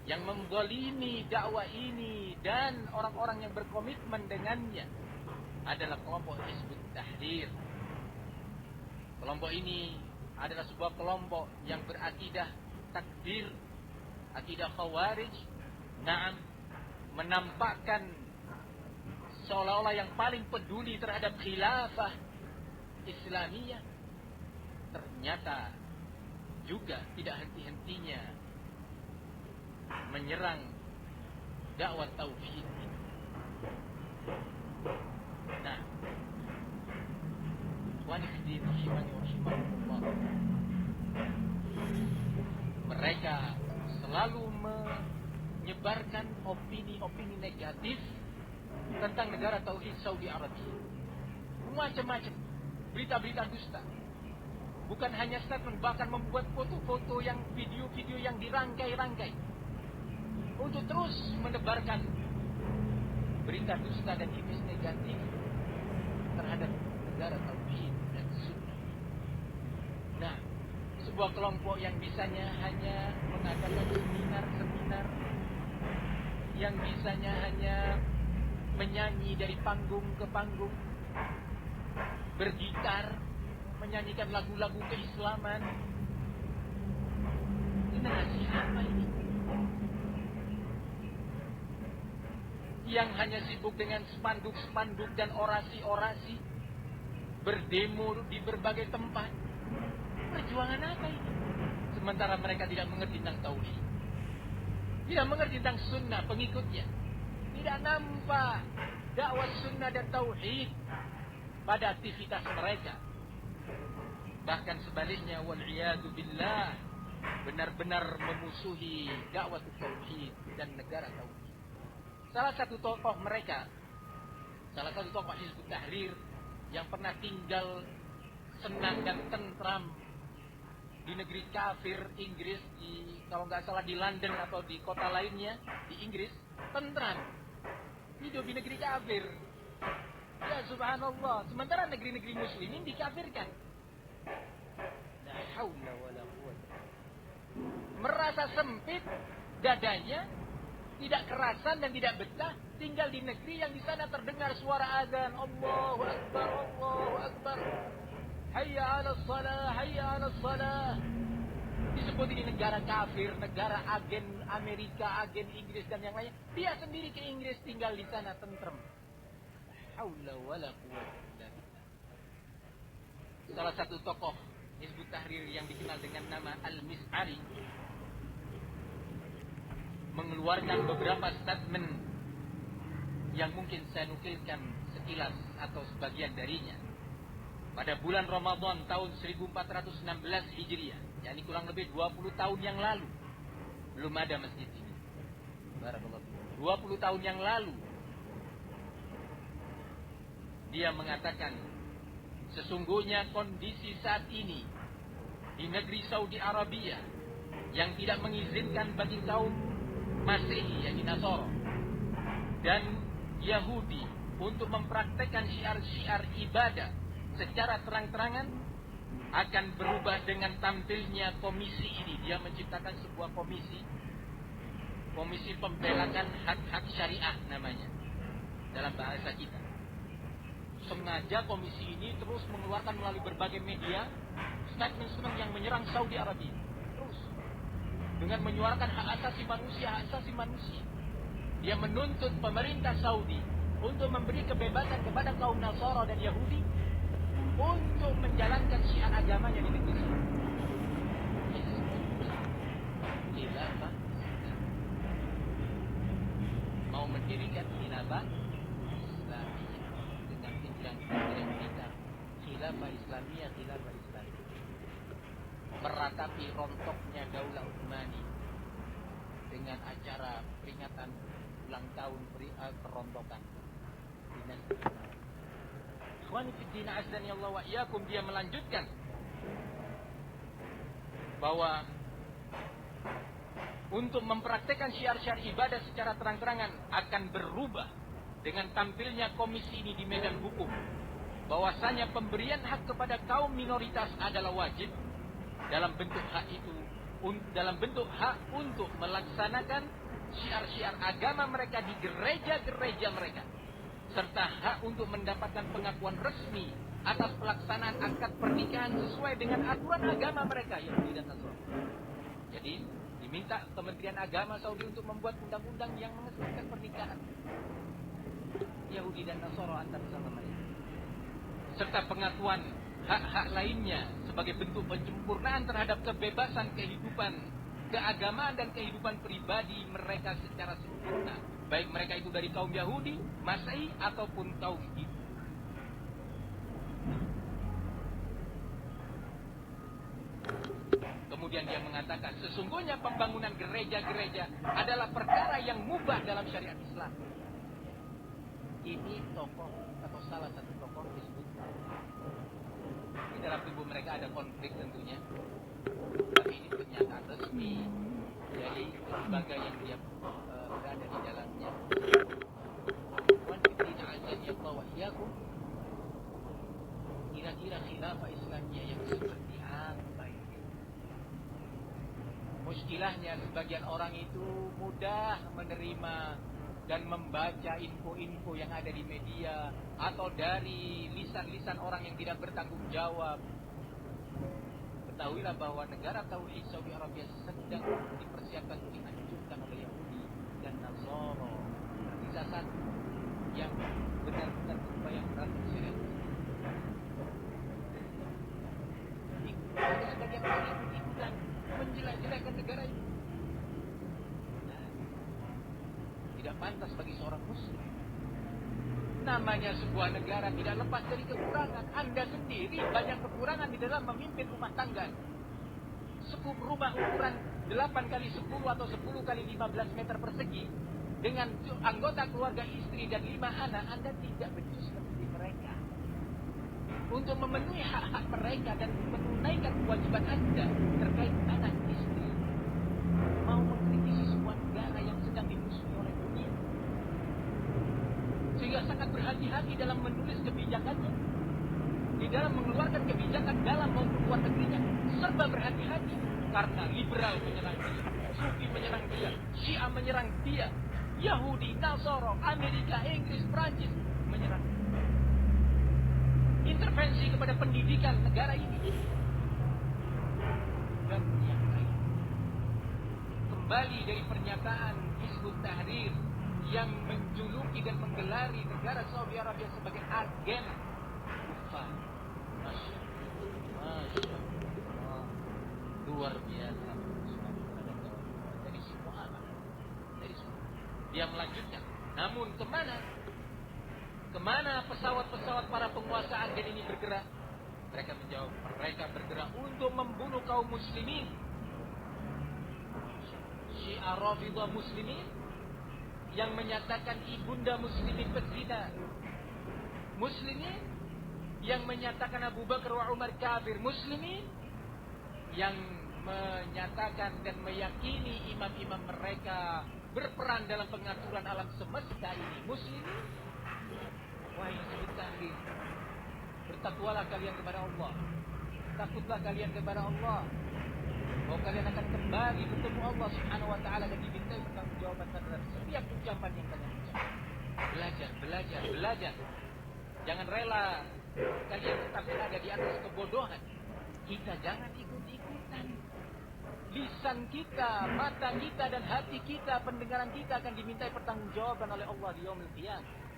yang menzalimi dakwah ini dan orang-orang yang berkomitmen dengannya adalah kelompok Hizbut Tahrir. Kelompok ini adalah sebuah kelompok yang berakidah takfir, akidah khawarij. Naam, menampakkan seolah-olah yang paling peduli terhadap khilafah Islamiyah, ternyata juga tidak henti-hentinya menyerang dakwah tauhid. Nah, mereka selalu menyebarkan opini-opini negatif tentang negara tauhid Saudi Arabia. Macam-macam berita-berita dusta. Bukan hanya statement, bahkan membuat foto-foto yang video-video yang dirangkai-rangkai untuk terus menebarkan berita dusta dan image negatif terhadap negara tauhid dan sunnah. Nah, sebuah kelompok yang bisanya hanya mengadakan seminar-seminar, yang bisanya hanya menyanyi dari panggung ke panggung, bergitar, menyanyikan lagu-lagu keislaman. Generasi apa ini? Yang hanya sibuk dengan spanduk-spanduk dan orasi-orasi, berdemo di berbagai tempat. Perjuangan apa ini? Sementara mereka tidak mengerti tentang tauhid, tidak mengerti tentang sunnah pengikutnya, tidak nampak dakwah sunnah dan tauhid pada aktivitas mereka. Bahkan sebaliknya, wal'iyadu billah, benar-benar memusuhi dakwah tauhid dan negara tauhid. Salah satu tokoh mereka, salah satu tokoh Hizbut Tahrir yang pernah tinggal senang dan tentram di negeri kafir Inggris, kalau nggak salah di London atau di kota lainnya di Inggris, tentram hidup di negeri kafir. Ya subhanallah, sementara negeri-negeri muslimin dikafirkan. La haula wala quwwata. Merasa sempit dadanya, tidak kerasan dan tidak betah tinggal di negeri yang di sana terdengar suara azan, Allahu Akbar, Allahu Akbar, hayya 'alas shalah, hayya 'alas shalah. Disebut ini negara kafir, negara agen Amerika, agen Inggris dan yang lainnya. Dia sendiri ke Inggris, tinggal di sana tentrem. La haula wala quwwata illa billah. Salah satu tokoh Hizbut Tahrir yang dikenal dengan nama Al-Mis'ari mengeluarkan beberapa statement yang mungkin saya nukilkan sekilas atau sebagian darinya. Pada bulan Ramadan tahun 1416 Hijriah, yakni kurang lebih 20 tahun yang lalu, belum ada masjid ini. Barakallahu fiik. 20 tahun yang lalu, dia mengatakan, sesungguhnya kondisi saat ini di negeri Saudi Arabia yang tidak mengizinkan bagi kaum Masehi, yakni Nasara, dan Yahudi untuk mempraktekkan syiar-syiar ibadah secara terang-terangan akan berubah dengan tampilnya komisi ini. Dia menciptakan sebuah komisi pembelakan hak-hak syariah namanya dalam bahasa kita. Sengaja komisi ini terus mengeluarkan melalui berbagai media statement-statement yang menyerang Saudi Arabia, terus dengan menyuarakan hak asasi manusia. Dia menuntut pemerintah Saudi untuk memberi kebebasan kepada kaum Nasara dan Yahudi untuk menjalankan syiar agamanya di negeri Saudi. Khilafah mau mendirikan khilafah Islamiyah dengan pinjang-pinjang kita, khilafah Islamiyah. Meratapi rontoknya Daulah Utsmani dengan acara peringatan ulang tahun kerontokan dinasti. Ikhwani fid din, azani Allah wa iyyakum. Dia melanjutkan bahwa untuk mempraktekkan syiar-syiar ibadah secara terang-terangan akan berubah dengan tampilnya komisi ini di medan hukum. Bahwasanya pemberian hak kepada kaum minoritas adalah wajib dalam bentuk hak untuk melaksanakan syiar-syiar agama mereka di gereja-gereja mereka, serta hak untuk mendapatkan pengakuan resmi atas pelaksanaan akad pernikahan sesuai dengan aturan agama mereka, Yahudi dan Nasrani. Jadi diminta Kementerian Agama Saudi untuk membuat undang-undang yang mengesahkan pernikahan Yahudi dan Nasrani antar sama mereka, serta pengakuan hak-hak lainnya sebagai bentuk penyempurnaan terhadap kebebasan kehidupan keagamaan dan kehidupan pribadi mereka secara sempurna, baik mereka itu dari kaum Yahudi, Masehi ataupun kaum Hindu. Kemudian dia mengatakan, sesungguhnya pembangunan gereja-gereja adalah perkara yang mubah dalam syariat Islam. Ini tokoh atau salah satu tokoh disebut. Di dalam tubuh mereka ada konflik tentunya, tapi ini pernyataan resmi dari lembaga yang dia berada di dalamnya. Kira-kira khilafah Islamiyah yang seperti apa ini? Muskilahnya sebagian orang itu mudah menerima dan membaca info-info yang ada di media atau dari lisan-lisan orang yang tidak bertanggung jawab. Ketahuilah bahwa negara tauhid Saudi Arabia sedang dipersiapkan untuk dihancurkan oleh Yahudi dan Nasara. Tersisa yang benar-benar berupaya merangkul syariat. Sebagian orang ikut-ikutan menjelek-jelekan negara ini. Tidak pantas bagi seorang muslim. Namanya sebuah negara tidak lepas dari kekurangan. Anda sendiri banyak kekurangan di dalam memimpin rumah tangga. Sekup rumah ukuran 8 kali 10 atau 10 kali 15 meter persegi dengan anggota keluarga istri dan 5 anak, Anda tidak becus seperti mereka untuk memenuhi hak-hak mereka dan menunaikan kewajiban Anda terkait anak istri. Mau mengkritisi sebuah negara yang sedang dimusuhi oleh dunia, sehingga sangat berhati-hati dalam menulis kebijakannya, di dalam mengeluarkan kebijakan dalam maupun luar negerinya, serba berhati-hati karena liberal menyerang dia, Sufi menyerang dia, Syiah menyerang dia, Yahudi, Nasara, Amerika, Inggris, Prancis menyerang dia. Intervensi kepada pendidikan negara ini dan yang lain. Kembali dari pernyataan Hizbut Tahrir yang menjuluki dan menggelari negara Saudi Arabia sebagai agen kufar. Masya Allah, luar biasa. Dari semua alam, dari semua. Dia melanjutkan, namun kemana pesawat-pesawat para penguasa agen ini bergerak? Mereka menjawab, mereka bergerak untuk membunuh kaum muslimin. Syiah Rafidhah muslimin yang menyatakan ibunda muslimin pezina, muslimin yang menyatakan Abu Bakar wa Umar kafir, muslimin yang menyatakan dan meyakini imam-imam mereka berperan dalam pengaturan alam semesta ini, muslimin. Wahai Hizbut Tahrir, bertakwalah kalian kepada Allah, takutlah kalian kepada Allah, bahwa kalian akan kembali bertemu Allah Subhanahu wa Ta'ala dan dimintai pertanggungjawaban terhadap setiap ucapan yang kalian ucapkan. Belajar. Jangan rela kalian tetap berada di atas kebodohan. Kita jangan ikut-ikutan. Lisan kita, mata kita dan hati kita, pendengaran kita akan dimintai pertanggungjawaban oleh Allah di yaumil qiyamah.